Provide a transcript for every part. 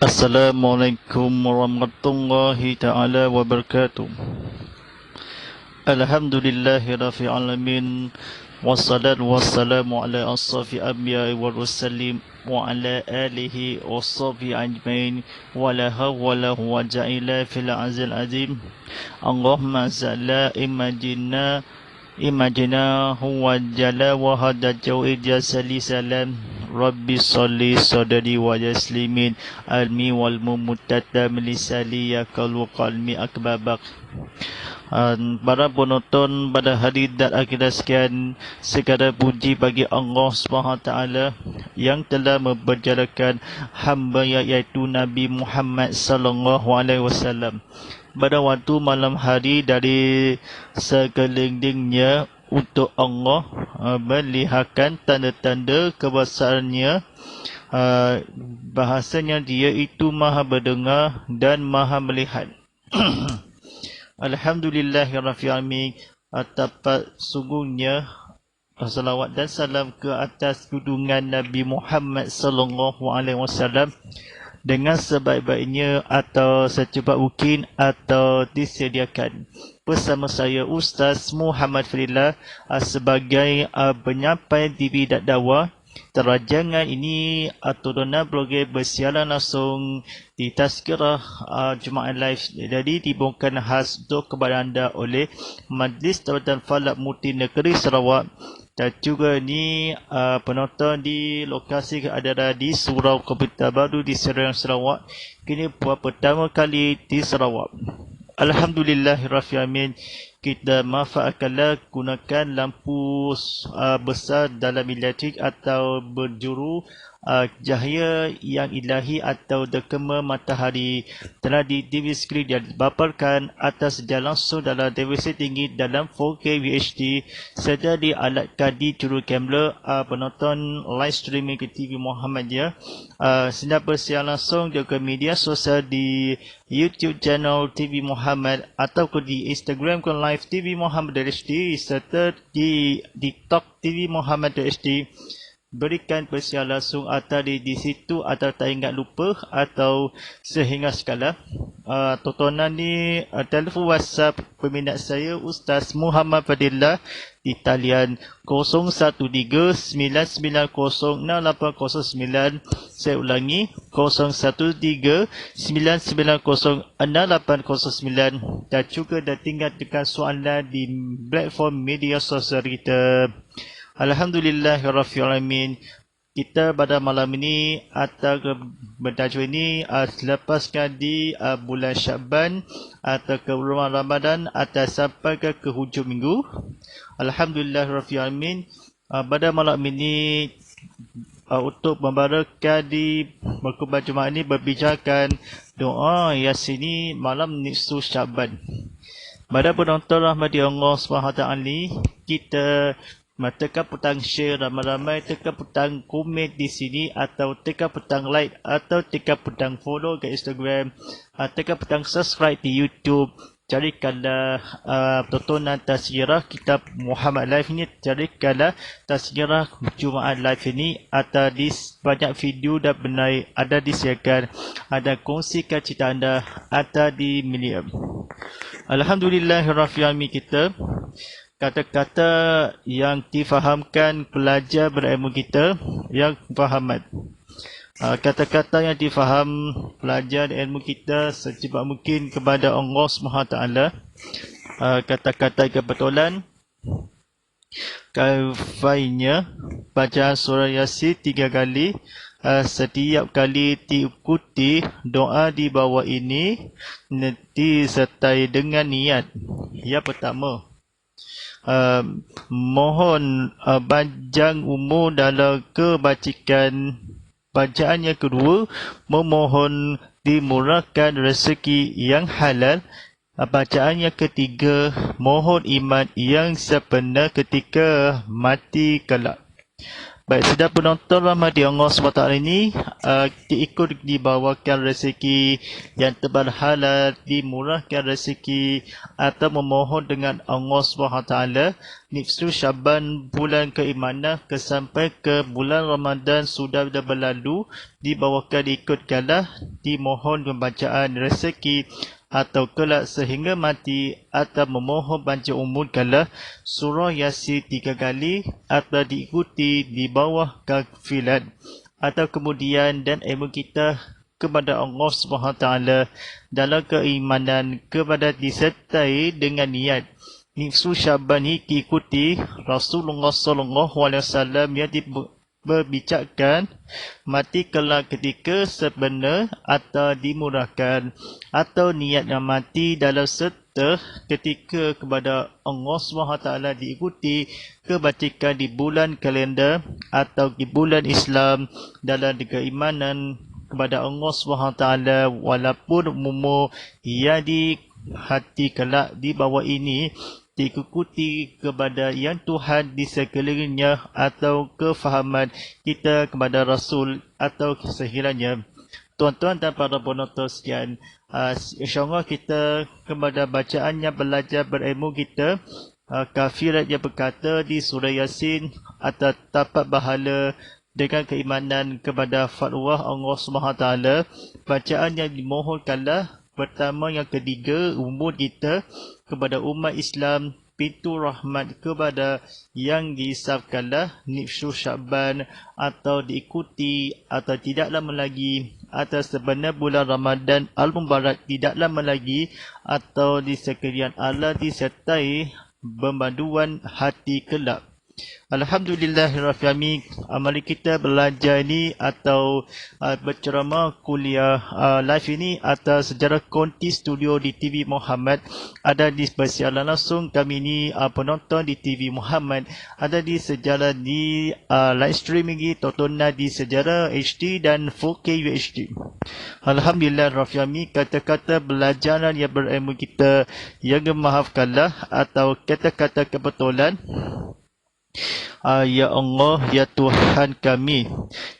Assalamualaikum warahmatullahi ta'ala wabarakatuh. Alhamdulillahi rabbil alamin. Wassalatu wassalamu ala asrafi anbiya'i wa rusulim wa ala alihi wa sahbihi ajmain wa la hawla wa ja'ila fil azil azim. Allahumma zalla imajina huwa jala wa hada jawid jasali salam. Rabbi salli sadari wa yaslimin almi wal mumutatam lisali yakalu qalmi akbabak. Para penonton pada hari dan akhirat sekian, segala puji bagi Allah SWT yang telah memperjalakan hamba iaitu Nabi Muhammad sallallahu alaihi wasallam pada waktu malam hari dari sekelilingnya untuk Allah melihatkan tanda-tanda kebesarannya, bahasanya dia itu maha mendengar dan maha melihat. Alhamdulillahirrahmanirrahim. Tepat sungguhnya salawat dan salam ke atas junjungan Nabi Muhammad sallallahu alaihi wasallam dengan sebaik-baiknya atau secepat mungkin atau disediakan. Bersama saya Ustaz Muhammad Fadillah sebagai penyampai TV dan dakwah. Terajangan ini turunan program bersiaran langsung di Tazkirah Jumaat Live. Jadi dibawakan khas untuk kepada anda oleh Majlis Darul Falak Mufti Negeri Sarawak. Dan juga ni penonton di lokasi adalah di Surau Komputer Baru di Serang Sarawak. Kini buat pertama kali di Sarawak. Alhamdulillahirrahmanirrahim. Kita manfaatkanlah gunakan lampu besar dalam elektrik atau berjuru cahaya yang ilahi atau dekema matahari telah di TV skrin yang dipaparkan atas jalan langsung dalam definisi tinggi dalam 4K VHD serta dialatkan di juru kamera penonton live streaming ke TV Muhammadiyah. Sedang bersiaran langsung juga media sosial di YouTube channel TV Muhammad atau di Instagram live TV Muhammad HD serta di TikTok TV Muhammad HD. Berikan persiaran langsung atau di situ atau tak ingat lupa atau sehingga sekala. Tontonan ni telefon WhatsApp peminat saya Ustaz Muhammad Fadillah di talian 0139906809. Saya ulangi 0139906809 dan juga dah tinggal tekan soalan di platform media sosial kita. Alhamdulillahirrahmanirrahim. Kita pada malam ini atau bertajuk ini lepaskan di bulan Syaban atau ke bulan Ramadan atau sampai ke hujung minggu. Alhamdulillahirrahmanirrahim. Pada malam ini untuk membarakkan di berkumpul Jumaat ini berbicarakan doa Yasin ini malam nisfu Syaban. Pada penonton rahmati Allah SWT, kita tekan petang share ramai-ramai, tekan petang komen di sini atau tekan petang like atau tekan petang follow ke Instagram, tekan petang subscribe di YouTube. Carikanlah tontonan Tazkirah Kitab Muhammad Live ini, carikanlah Tazkirah Jumaat Live ini atau di banyak video dan benar ada disiarkan, ada kongsikan cerita anda atau di medium. Alhamdulillahirrahmanirrahim. Kita kata-kata yang difahamkan pelajar berilmu kita yang fahamat. Kata-kata yang difaham pelajar ilmu kita secepat mungkin kepada Allah SWT. Kata-kata kebetulan. Kafainya baca surah Yasin 3 kali. Setiap kali diikuti doa di bawah ini disertai dengan niat. Yang pertama, mohon panjang umur dalam kebajikan. Bacaan yang kedua, memohon dimurahkan rezeki yang halal. Bacaan yang ketiga, mohon iman yang sebenar ketika mati kelak. Baik, sedang penonton rahmati Allah SWT ini, ikut dibawakan rezeki yang terberhala, dimurahkan rezeki atau memohon dengan Allah SWT. Nifsu Syaban, bulan keimanan sampai ke bulan Ramadan sudah berlalu, dibawakan ikutkanlah, dimohon pembacaan rezeki atau kelak sehingga mati atau memohon panjang umur kala surah Yasin 3 kali atau diikuti di bawah kafilan atau kemudian dan ilmu kita kepada Allah SWT dalam keimanan kepada disertai dengan niat nifsu Syaban ini diikuti Rasulullah SAW yang berbicarkan mati kelak ketika sebenar atau dimurahkan atau niat yang mati dalam serta ketika kepada Allah SWT diikuti kebajikan di bulan kalender atau di bulan Islam dalam keimanan kepada Allah SWT walaupun umur yang di hati kelak di bawah ini diikuti kepada yang Tuhan di sekelilingnya atau kefahaman kita kepada Rasul atau sekiranya. Tuan-tuan dan para penonton sekalian, insyaAllah kita kepada bacaannya belajar berilmu kita, kafirat yang berkata di surah Yasin atau dapat bahala dengan keimanan kepada fatwa Allah SWT. Bacaan yang dimohonkanlah pertama, yang ketiga, umur kita kepada umat Islam, pintu rahmat kepada yang dihisapkanlah nifsu Syaban atau diikuti atau tidak lama lagi atau sebenar bulan Ramadan Al-Mubarak tidak lama lagi atau di sekalian Allah disertai pembaduan hati kelak. Alhamdulillahirrahmanirrahim. Mari kita belajar ini atau berceramah kuliah live ini atas sejarah konti studio di TV Muhammad. Ada di persiaran langsung kami ini penonton di TV Muhammad. Ada di sejarah di live streaming ini tontonan di sejarah HD dan 4K UHD. Alhamdulillahirrahmanirrahim. Kata-kata belajaran yang berilmu kita yang memaafkanlah atau kata-kata kebetulan. Ya Allah, ya Tuhan kami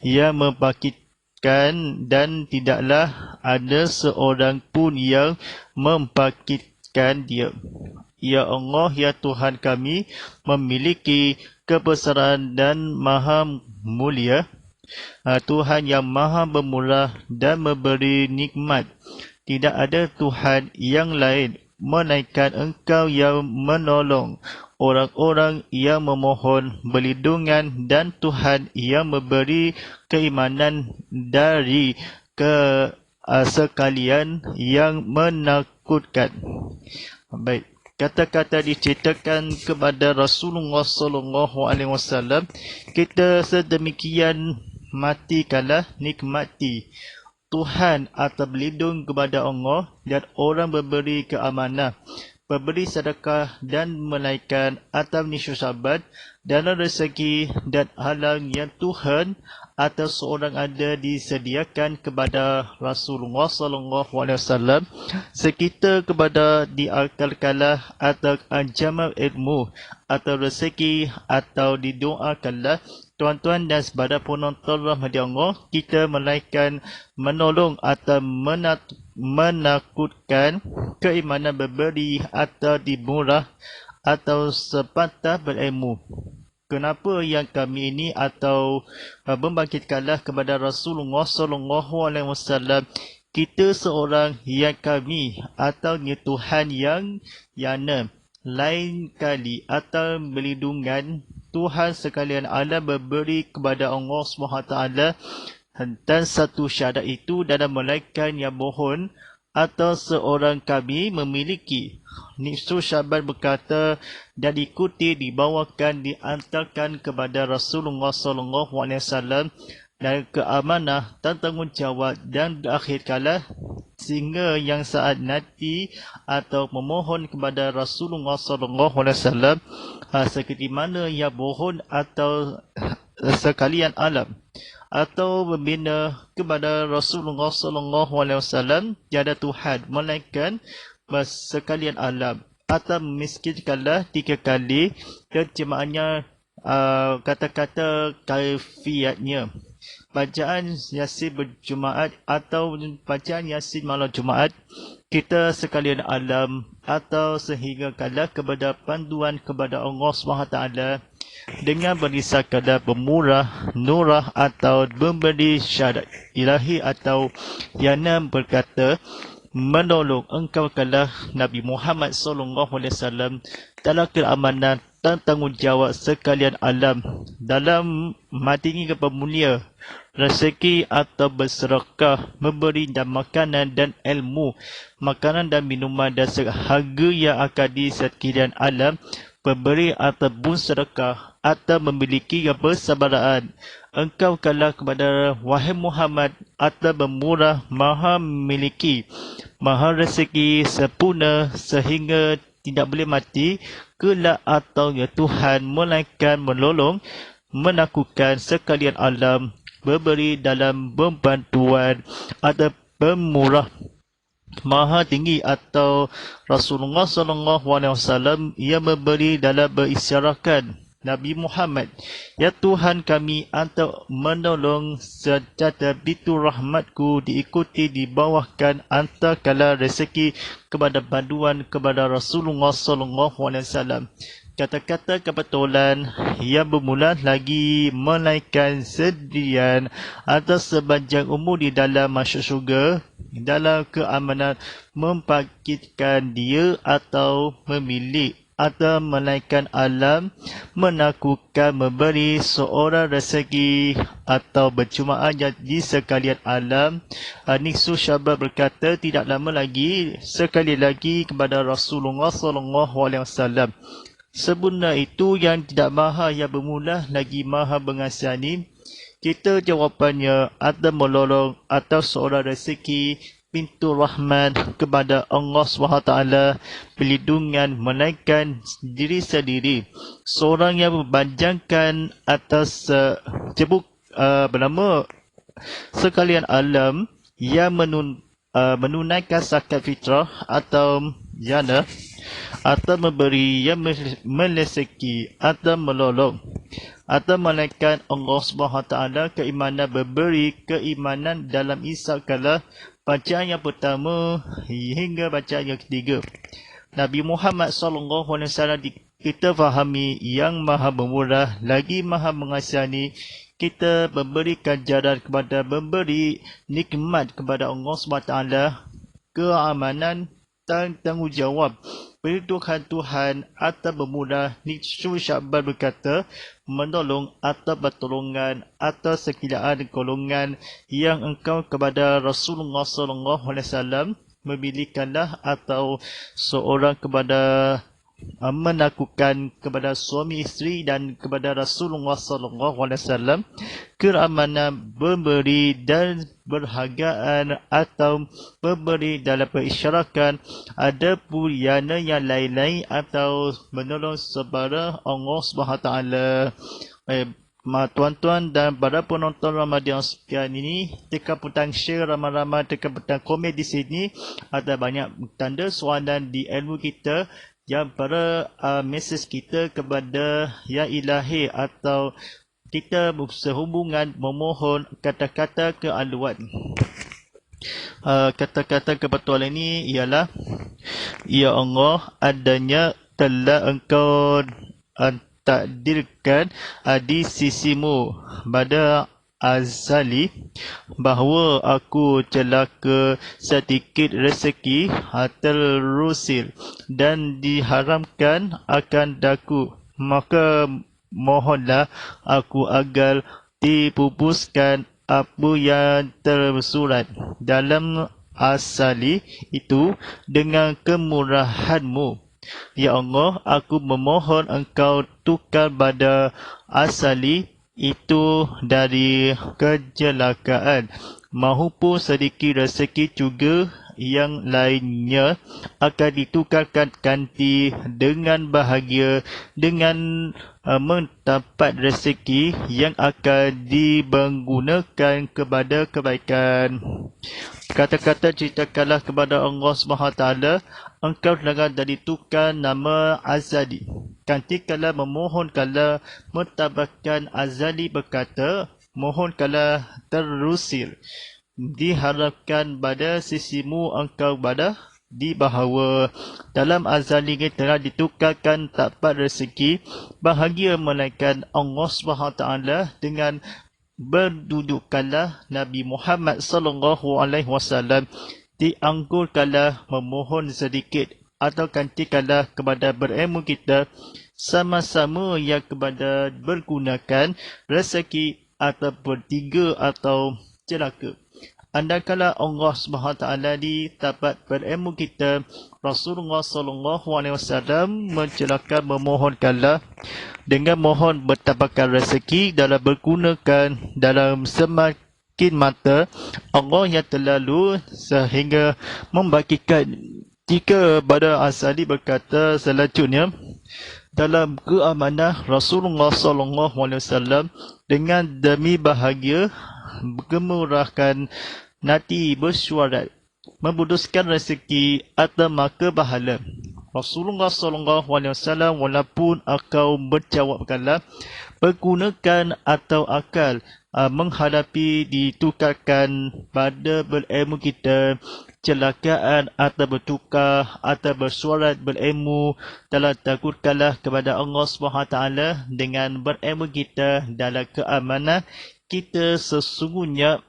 yang membangkitkan dan tidaklah ada seorang pun yang membangkitkan dia. Ya Allah, ya Tuhan kami memiliki kebesaran dan maha mulia. Tuhan yang maha bermurah dan memberi nikmat. Tidak ada Tuhan yang lain melainkan Engkau yang menolong orang-orang yang memohon perlindungan dan Tuhan yang memberi keimanan dari sekalian yang menakutkan. Baik, kata-kata diceritakan kepada Rasulullah SAW, kita sedemikian matikanlah nikmati Tuhan atau berlindung kepada Allah dan orang memberi keamanah, memberi sedekah dan menaikkan atau nifsu Syaban dalam rezeki dan halang yang Tuhan atau seorang ada disediakan kepada Rasulullah SAW sekitar kepada diakalkanlah atau ancaman ilmu atau rezeki atau didoakanlah. Tuan-tuan dan saudara penonton rahmat Allah, kita melainkan menolong atau menakutkan keimanan berberi atau dimurah atau sepatah berilmu. Kenapa yang kami ini atau membangkitkanlah kepada Rasulullah SAW, kita seorang yang kami atau Tuhan yang yana lain kali atau melindungan Tuhan sekalian alam memberi kepada Allah SWT dan satu syahadat itu dalam melainkan yang mohon atau seorang kami memiliki nifsu Syaban berkata dan diikuti dibawakan diantarkan kepada Rasulullah SAW dan keamanah dan tanggungjawab dan akhir kala sehingga yang saat nanti atau memohon kepada Rasulullah SAW seperti mana yang mohon atau sekalian alam atau membina kepada Rasulullah SAW tiada Tuhan melainkan sekalian alam atau miskinkanlah 3 kali dan jemaahnya kata-kata kaifiatnya. Bacaan Yasin berjumaat atau bacaan Yasin malam Jumaat, kita sekalian alam atau sehingga kala kepada panduan kepada Allah SWT dengan berisakada pemurah, nurah atau memberi syarat ilahi atau yana berkata, menolong engkau kalah Nabi Muhammad SAW dalam keamanan dan tanggungjawab sekalian alam dalam madingi kepemulia rezeki atau bersedekah memberi dan makanan dan ilmu, makanan dan minuman dan seharga yang akan di sekalian alam, pemberi atau bersedekah atau memiliki kebersabaraan. Engkau kalah kepada wahai Muhammad atau bermurah, maha memiliki, maha rezeki sempurna sehingga tidak boleh mati kelak atau ya Tuhan melainkan menolong, menakutkan sekalian alam, berberi dalam pembantuan atau pemurah, maha tinggi atau Rasulullah SAW yang memberi dalam berisyarakan Nabi Muhammad, ya Tuhan kami atau menolong sejata bitu rahmatku diikuti dibawahkan antara kala rezeki kepada bantuan kepada Rasulullah SAW. Kata-kata kebetulan yang bermula lagi melainkan sendirian atau sepanjang umur di dalam masuk syurga dalam keamanan membangkitkan dia atau memilih atau melainkan alam, menakutkan memberi seorang rezeki atau berjumaah di sekalian alam. Niksu Syabab berkata, tidak lama lagi sekali lagi kepada Rasulullah SAW. Sebenar itu yang tidak maha yang bermula lagi maha mengasihani. Kita jawapannya atau menolong atau seorang rezeki pintu rahmat kepada Allah SWT, perlindungan melainkan diri sendiri. Seorang yang mempanjangkan atas cebuk bernama sekalian alam yang menunaikan zakat fitrah atau jana atau memberi yang meleseki atau menolong atau melainkan Allah SWT keimanan memberi keimanan dalam isyak kala bacaan yang pertama hingga bacaan yang ketiga. Nabi Muhammad SAW kita fahami yang maha pemurah lagi maha mengasihani. Kita memberikan jalan kepada memberi nikmat kepada Allah SWT, keamanan dan tanggungjawab perlindungan Tuhan atau bermula. Niksu Syabban berkata, menolong atau pertolongan atau sekiraan golongan yang engkau kepada Rasulullah SAW memilihkanlah atau seorang kepada menakutkan kepada suami isteri dan kepada Rasulullah SAW keamanan memberi dan berhargaan atau memberi dalam perisyarakan ada puriana yang lain-lain atau menolong sebarang Allah SWT. Tuan-tuan dan para penonton Ramadan sekian ini, tekan butang share ramai-ramai, tekan butang komen di sini. Ada banyak tanda soalan di ilmu kita yang pada mesej kita kepada Ya Ilahi atau kita sehubungan memohon kata-kata kealuan. Kata-kata kebetulan ini ialah, Ya Allah, adanya telah engkau takdirkan di sisimu pada azali bahawa aku celaka sedikit rezeki terusir dan diharamkan akan daku, maka mohonlah aku agar dipupuskan apa yang tersurat dalam azali itu dengan kemurahanmu. Ya Allah, aku memohon engkau tukar pada azali itu dari kecelakaan maupun sedikit rezeki juga yang lainnya akan ditukarkan ganti dengan bahagia, dengan mendapat rezeki yang akan digunakan kepada kebaikan. Kata-kata ceritakanlah kepada Allah SWT, engkau dengar dari tukar nama Azali. Kantikanlah memohonkanlah mentabakan Azali berkata, mohonkanlah terusir. Diharapkan pada sisimu engkau pada di bahawa dalam Azali ini telah ditukarkan dapat rezeki bahagia melainkan Allah SWT dengan berdudukkanlah Nabi Muhammad sallallahu alaihi wasallam, dianggurkanlah memohon sedikit atau kantikanlah kepada berilmu kita sama-sama yang kepada bergunakan rezeki atau bertiga atau celaka. Andaikanlah Allah SWT dapat berilmu kita, Rasulullah SAW mencelakan memohonkanlah dengan mohon bertabakan rezeki dalam bergunakan dalam semakin mata Allah yang terlalu sehingga membagikan. Jika pada Azali berkata selanjutnya, dalam keamanah Rasulullah SAW dengan demi bahagia gemurahkan nanti bersyuarat memutuskan rezeki atau maka bahala. Rasulullah SAW walaupun engkau berjawabkanlah pergunakan atau akal menghadapi ditukarkan pada berilmu kita celakaan atau bertukar atau bersuarat berilmu dalam takutkanlah kepada Allah SWT dengan berilmu kita dalam keamanan kita sesungguhnya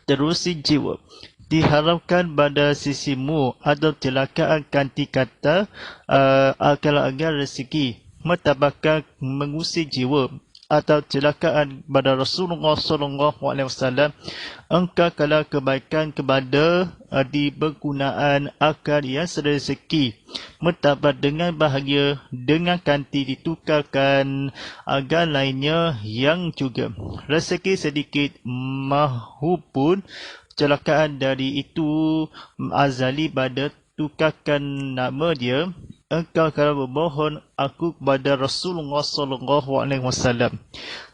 terusi jiwa. Diharapkan pada sisimu atau celakaan kanti kata akal agar rezeki mentabakan mengusir jiwa atau celakaan pada Rasulullah SAW, engkau kalau kebaikan kepada di penggunaan akal yang serezeki mentabat dengan bahagia dengan kanti ditukarkan agar lainnya yang juga rezeki sedikit mahupun celakaan dari itu Azali pada tukarkan nama dia. Engkau kalau memohon aku kepada Rasulullah SAW,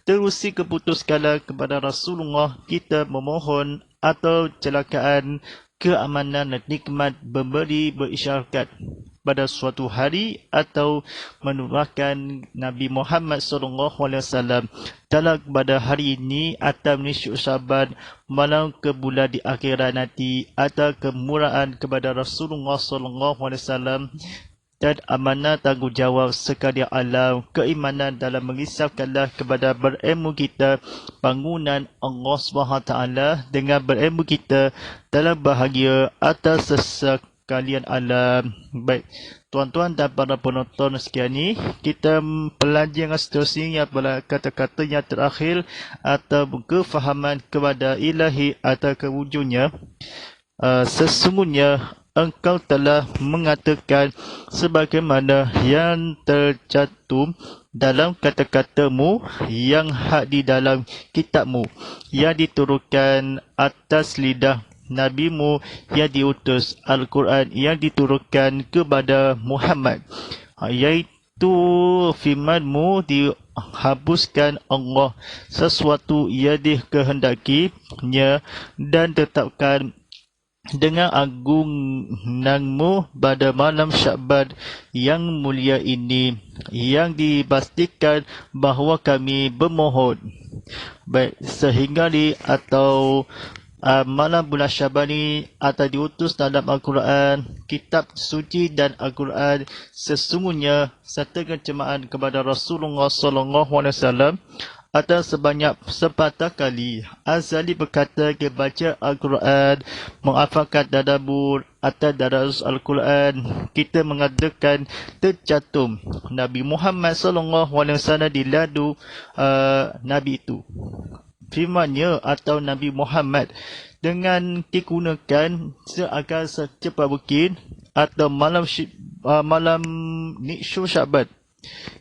terusi keputuskanlah kepada Rasulullah kita memohon atau celakaan keamanan dan nikmat memberi berisyarat pada suatu hari atau menularkan Nabi Muhammad SAW dalam pada hari ini atau nisyuk Syaban malam ke bulan di akhirat nanti atau kemurahan kepada Rasulullah SAW dan amanah tanggungjawab sekalian alam keimanan dalam mengisahkanlah kepada berilmu kita bangunan Allah SWT dengan berilmu kita dalam bahagia atas sekalian alam. Baik, tuan-tuan dan para penonton sekalian ni, kita pelajaran seterusnya pada kata-kata yang terakhir atau kefahaman kepada ilahi atau kewujudnya. Sesungguhnya engkau telah mengatakan sebagaimana yang tercantum dalam kata-katamu yang hak di dalam kitabmu yang diturunkan atas lidah nabimu yang diutus, Al-Quran yang diturunkan kepada Muhammad, iaitu firmanmu dihapuskan Allah sesuatu yang dikehendakinya dan tetapkan dengan agunganmu pada malam Syaban yang mulia ini yang dipastikan bahawa kami bermohon. Baik, sehingga di atau malam bulan Syaban ini atau diutus dalam Al-Quran, kitab suci dan Al-Quran sesungguhnya serta kencemahan kepada Rasulullah SAW atau sebanyak 4 kali. Azali berkata ke baca Al-Quran, menghafalkan tadabbur atau daras Al-Quran, kita mengadakan tercantum Nabi Muhammad SAW di ladu Nabi itu. Firmannya atau Nabi Muhammad dengan digunakan seakan secepat mungkin atau malam Nisfu Syaban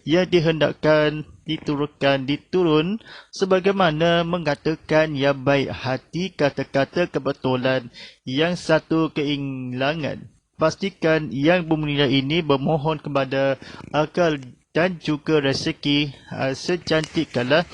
yang dihendakkan diturun sebagaimana mengatakan yang baik hati kata-kata kebetulan yang satu keinginan. Pastikan yang bermulia ini bermohon kepada akal dan juga rezeki secantik kala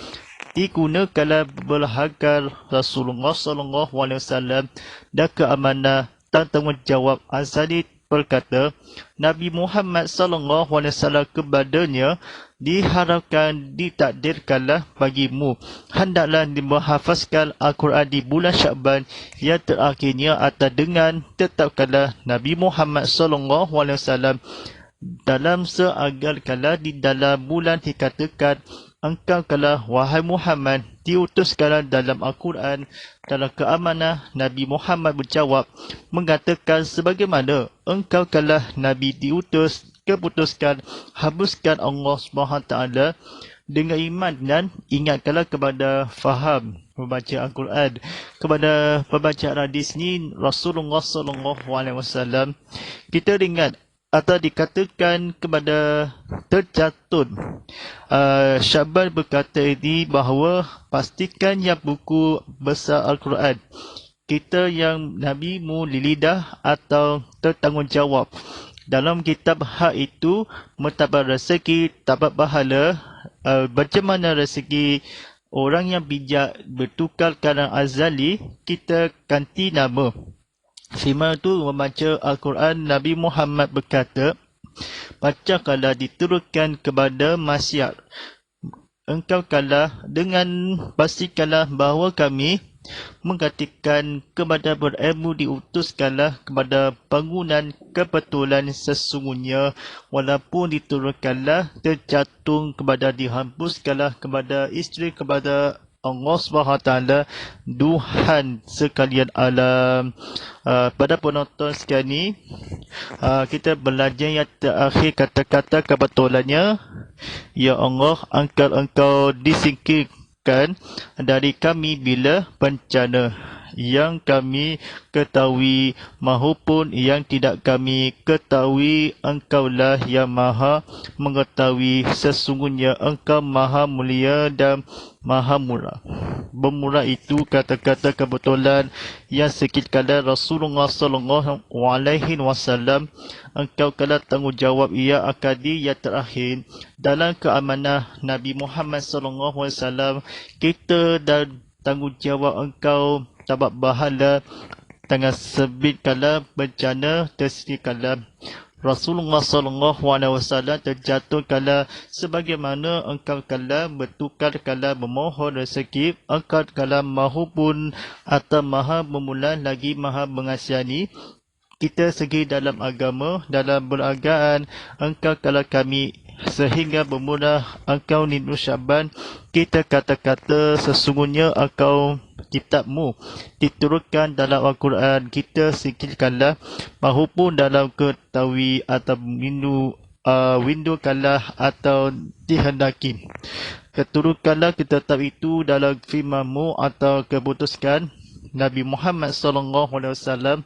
digunakanlah berharga Rasulullah sallallahu alaihi wasallam dan keamanah dan tanggungjawab azali berkata Nabi Muhammad sallallahu alaihi wasallam kepadanya diharapkan ditakdirkanlah bagimu hendaklah menghafazkan Al-Quran di bulan Sya'ban yang terakhirnya atau dengan tetapkanlah Nabi Muhammad sallallahu alaihi wasallam dalam seagar kala di dalam bulan dikatakan engkau kalah wahai Muhammad diutuskanlah dalam Al-Quran dalam keamanah. Nabi Muhammad menjawab mengatakan sebagaimana engkau kalah Nabi diutus keputuskan habiskan Allah SWT dengan iman dan ingatkanlah kepada faham membaca Al-Quran. Kepada pembacaan hadis ni Rasulullah SAW kita ingat atau dikatakan kepada terjatun Sya'ban berkata ini bahawa pastikan yang buku besar Al-Quran kita yang Nabi mu lidah atau tertanggungjawab dalam kitab hak itu mendapat rezeki dapat pahala. Macam mana rezeki orang yang bijak bertukar kadang azali kita ganti nama. Firman itu membaca Al-Quran Nabi Muhammad berkata baca kala diturunkan kepada masyarakat engkau kalah dengan pastikanlah bahawa kami mengatakan kepada berilmu diutuskanlah kepada bangunan kebetulan sesungguhnya walaupun diturunkanlah terjatuh kepada dihempuskanlah kepada isteri kepada Allah SWT Tuhan sekalian alam. Pada penonton sekalian ni kita belajar yang terakhir kata-kata kebetulannya ya Allah angkat engkau disingkirkan dari kami bila bencana yang kami ketahui maupun yang tidak kami ketahui engkaulah yang maha mengetahui sesungguhnya engkau maha mulia dan maha murah. Bermurah itu kata-kata kebetulan yang sekiranya Rasulullah sallallahu alaihi wasallam engkau kala tanggungjawab ia akadi yang terakhir dalam keamanah Nabi Muhammad sallallahu alaihi wasallam kita dan tanggungjawab engkau dapat bahala tengah sebit kala bencana tersedi kala Rasulullah sallallahu alaihi wasallam terjatuh kala sebagaimana engkau kala bertukar kala memohon rezeki engkau kala mahupun atau maha memula lagi maha mengasihani kita segi dalam agama dalam beragama engkau kala kami sehingga bermula engkau nindu Sya'ban kita kata-kata sesungguhnya engkau kitabmu diturunkan dalam Al-Quran kita sikirkanlah mahupun dalam ketahui atau windu kalah atau dihendaki keturunkanlah kitab itu dalam firman-Mu atau keputuskan Nabi Muhammad SAW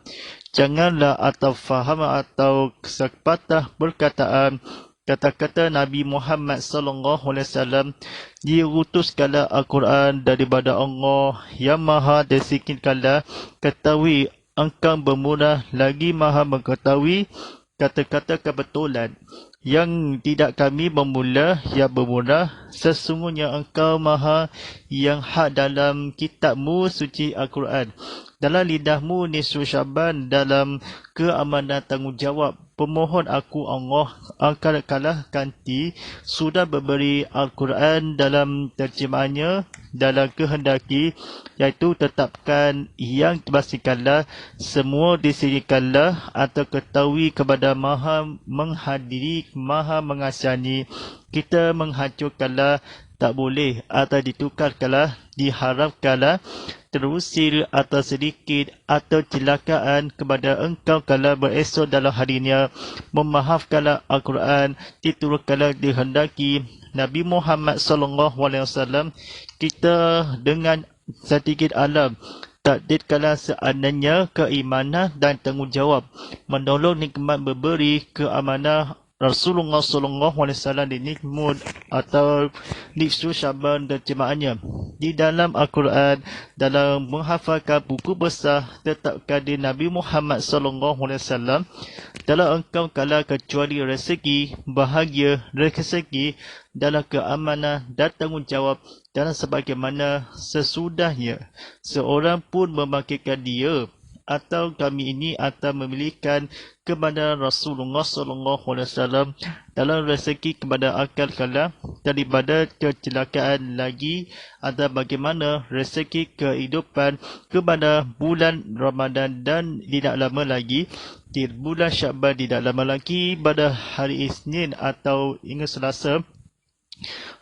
janganlah atau faham atau sepatah perkataan kata-kata Nabi Muhammad SAW diutuskanlah Al-Quran daripada Allah yang maha disikirkanlah ketahui engkau bermurah lagi maha mengetahui kata-kata kebetulan yang tidak kami bermula yang bermurah sesungguhnya engkau maha yang hak dalam kitabmu suci Al-Quran dalam lidahmu nisfu Sya'ban dalam keamanan tanggungjawab pemohon aku Allah angkat kalah kanti sudah memberi Al-Quran dalam terjemahannya dalam kehendaki iaitu tetapkan yang pastikanlah semua disediakanlah atau ketahui kepada maha menghadiri maha mengasihani kita menghancurkanlah tak boleh atau ditukarkanlah diharapkanlah terusir atau sedikit atau celakaan kepada engkau kala beresok dalam harinya memaafkanlah Al-Quran diturunkanlah dihendaki Nabi Muhammad SAW kita dengan sedikit alam takdirkanlah seandainya keimanan dan tanggungjawab menolong nikmat memberi keamanah Rasulullah SAW di nikmud atau nisfu Sya'ban dan jemaahnya di dalam Al-Quran dalam menghafalkan buku besar tetapkan di Nabi Muhammad SAW Dalam engkau kala kecuali rezeki, bahagia, rezeki dalam keamanan dan tanggungjawab dan sebagaimana sesudahnya seorang pun memakaikan dia atau kami ini akan memilihkan kepada Rasulullah SAW dalam rezeki kepada akal kala daripada kecelakaan lagi atau bagaimana rezeki kehidupan kepada bulan Ramadan dan tidak lama lagi di bulan Syakban tidak lama lagi pada hari Isnin atau hingga Selasa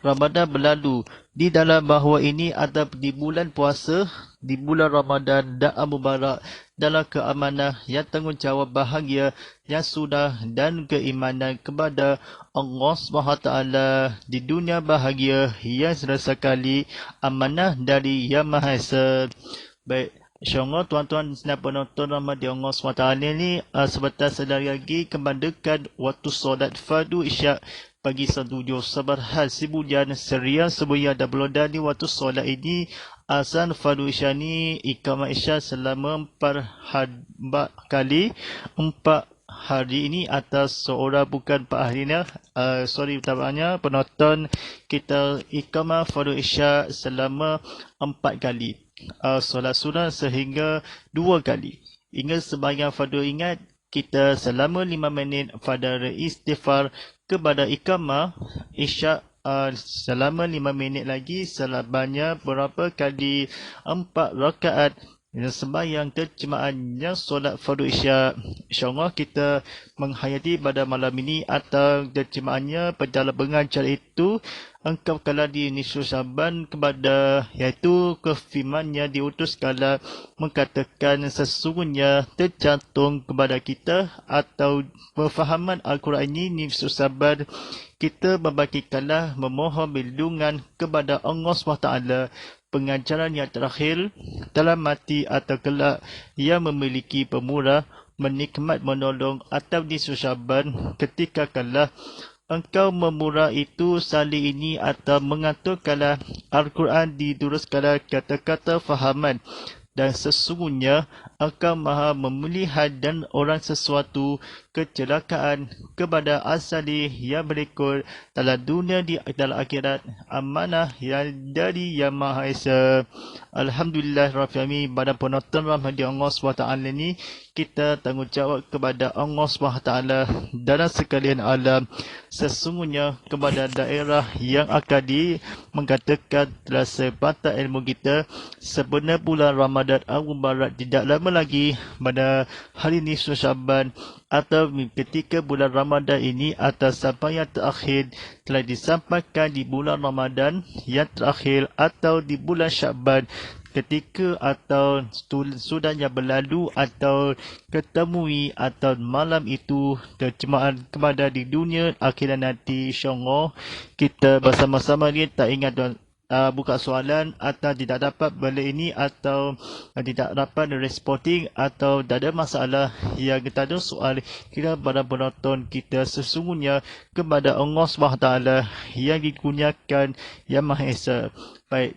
Ramadan berlalu di dalam bahawa ini ada di bulan puasa di bulan Ramadan dan Mubarak dalam keamanan yang tanggungjawab bahagia yang sudah dan keimanan kepada Allah SWT di dunia bahagia yang sekali amanah dari Yang Maha Esa. Baik, InsyaAllah tuan-tuan dan penonton rahmat Allah SWT ni sebentar sedari lagi kemandakan waktu solat fardu isyak pagi 1 sabar hal sibujan serian sebuya dan belodan di waktu solat ini azan fardu isyak ni iqamah isyak selama 4 kali 4 hari ini atas seorang bukan 4 hari ni tabaknya penonton kita iqamah fardu isyak selama 4 kali solat sunat sehingga 2 kali hingga sembahyang fardu ingat kita selama 5 minit pada istighfar kepada iqamah isyak selama 5 minit lagi sebanyak berapa kali 4 rakaat sembahyang kejemaah yang solat fardu isyak. InsyaAllah kita menghayati pada malam ini atau kejemaahnya pada pengajar itu engkau kala di nisfu Syaban kepada iaitu kefirmannya diutus kala mengatakan sesungguhnya tercantum kepada kita atau pemahaman Al-Quran ini nisfu Syaban kita membagikanlah memohon perlindungan kepada Allah SWT pengajaran yang terakhir dalam mati atau kelak yang memiliki pemurah menikmat menolong atau nisfu Syaban ketika kalah engkau memurah itu salih ini atau mengaturkanlah Al-Quran diduruskanlah kata-kata fahaman dan sesungguhnya engkau maha melihat dan orang sesuatu kecelakaan kepada asali yang berikut dalam dunia di dalam akhirat amanah yang dari Yang Maha Esa. Alhamdulillah Rabbil Alamin. Pada penonton rahmat Allah SWT ini kita tanggungjawab kepada Allah SWT dalam sekalian alam sesungguhnya kepada daerah yang akan mengatakan telah sebatang ilmu kita sebenar bulan Ramadan Al-Mubarak tidak lama lagi pada hari nisfu Syaban atau ketika bulan Ramadan ini atau sampai yang terakhir telah disampaikan di bulan Ramadan yang terakhir atau di bulan Syakban ketika atau sudahnya berlalu atau ketemui atau malam itu terjemahan kepada di dunia akhirat nanti insyaAllah kita bersama-sama ni tak ingat buka soalan atau tidak dapat benda ini atau tidak dapat responding atau tak ada masalah yang kita ada soal kita pada penonton kita sesungguhnya kepada Allah SWT yang dikurniakan Yang Maha Esa. Baik,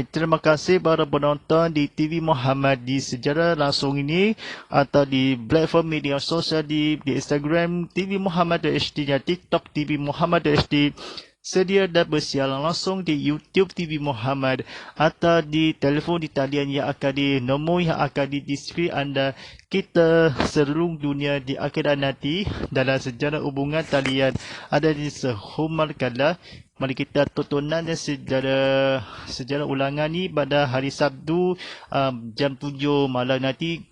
terima kasih para penonton di TV Muhammad di sejarah langsung ini atau di platform media sosial di Instagram TV Muhammad HD dan TikTok TV Muhammad HD. Sedia dan bersiaran langsung di YouTube TV Muhammad atau di telefon di talian yang akan di nombor yang akan di skrin anda. Kita seluruh dunia di akhirat nanti dalam sejarah hubungan talian ada di sehumar kala. Mari kita tontonan sejarah ulangan ni pada hari Sabtu jam 7 malam nanti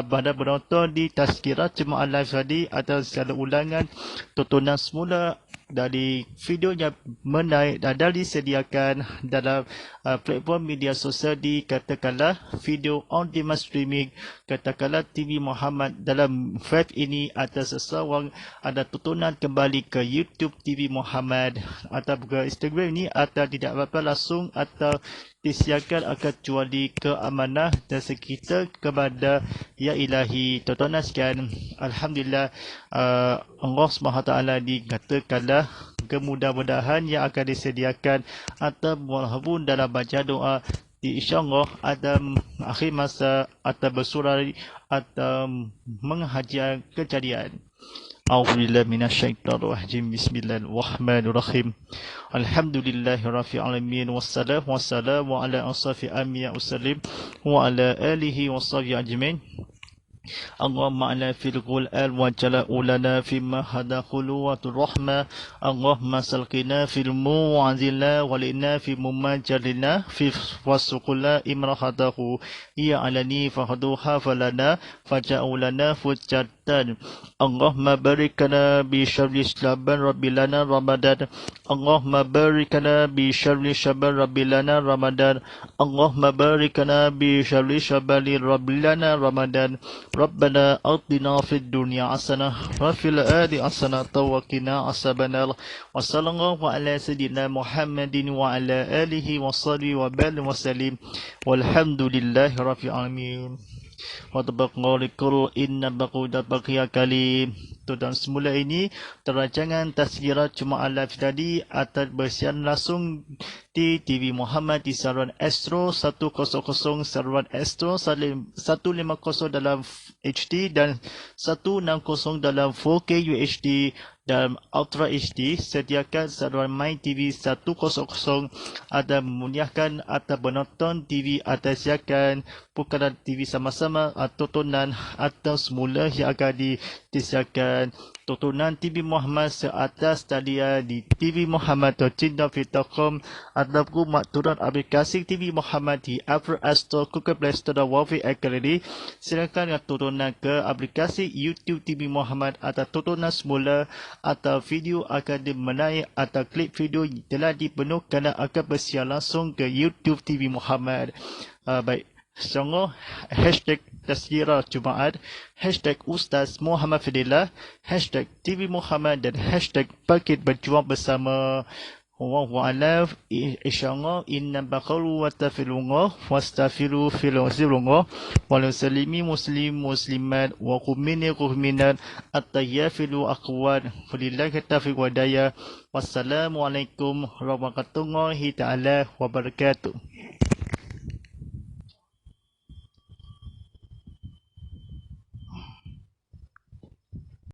pada penonton di Tazkirah Jemaah Live tadi atau secara ulangan tontonan semula dari video yang menaik dan disediakan dalam platform media sosial di katakanlah video on demand streaming katakanlah TV Muhammad dalam web ini atas seseorang ada tontonan kembali ke YouTube TV Muhammad atau ke Instagram ini atau tidak apa-apa langsung atau disiarkan akan kecuali keamanah dan sekitar kepada Ya Ilahi. Tontonan sekian. Alhamdulillah Allah SWT dikatakanlah kemudah-mudahan yang akan disediakan atau walaupun dalam baca doa di insyaAllah ada akhir masa atau bersurai atau menghajat kejadian. A'udzubillahi minasyaitonir rajim. Bismillahirrahmanirrahim. Alhamdulillahirabbil alamin wassalamu ala asrafil anbiya'i wassalim wa ala alihi washabihi ajmain. اللهم على في القرآن وجل لنا فيما هدى خلوة الرحمة اللهم سلقنا في الموعظنا ولنا في مماجلنا في وسقنا إمرهده هي علني فهدوها فلنا فجاءوا لنا فجدا اللهم باركنا بشر شعبان رب لنا رمضان اللهم باركنا بشر شعبان رب لنا رمضان اللهم باركنا بشر شعبان رب لنا رمضان ربنا آتنا في الدنيا حسنة وفي الآخرة حسنة وقنا عذاب النار وصلى الله على سيدنا محمد وعلى آله وصحبه وسلم والحمد لله رب العالمين. Wadabaqalikul inna baquda baqiya kalim. Dan semula ini terancangan Tazkirah Jumaat Live tadi akan bersiaran langsung di TV Muhammad di saluran Astro 100 saluran Astro 150 dalam HD dan 160 dalam 4K UHD dalam Ultra HD. Sediakan saluran My TV 100 ada memuliakan atau menonton TV atau siakan perkara TV sama-sama atau tontonan atau semula yang akan disiarkan tontonan TV Muhammad seatas talian di tvmuhammad.com ataupun makturan aplikasi TV Muhammad di Apple Store, Google Play Store dan Huawei Academy. Silakan tontonan ke aplikasi YouTube TV Muhammad atau tontonan semula atau video akan menaik atau klip video telah dipenuh kerana akan bersiar langsung ke YouTube TV Muhammad. Baik. Sungguh hashtag Tazkirah Jumaat, hashtag Ustaz Muhammad Fadilah, hashtag TV Muhammad dan hashtag Bangkit Berjuang Bersama. Wallahu a'lam. InsyaAllah inna baqalu wa tafilunga wastafiru filuzirunga walusalimi muslim muslimat wa kumini kuhminat at-tayyafilu akhwan walillahi taufiq wa daya. Wassalamualaikum warahmatullahi ta'ala wabarakatuh.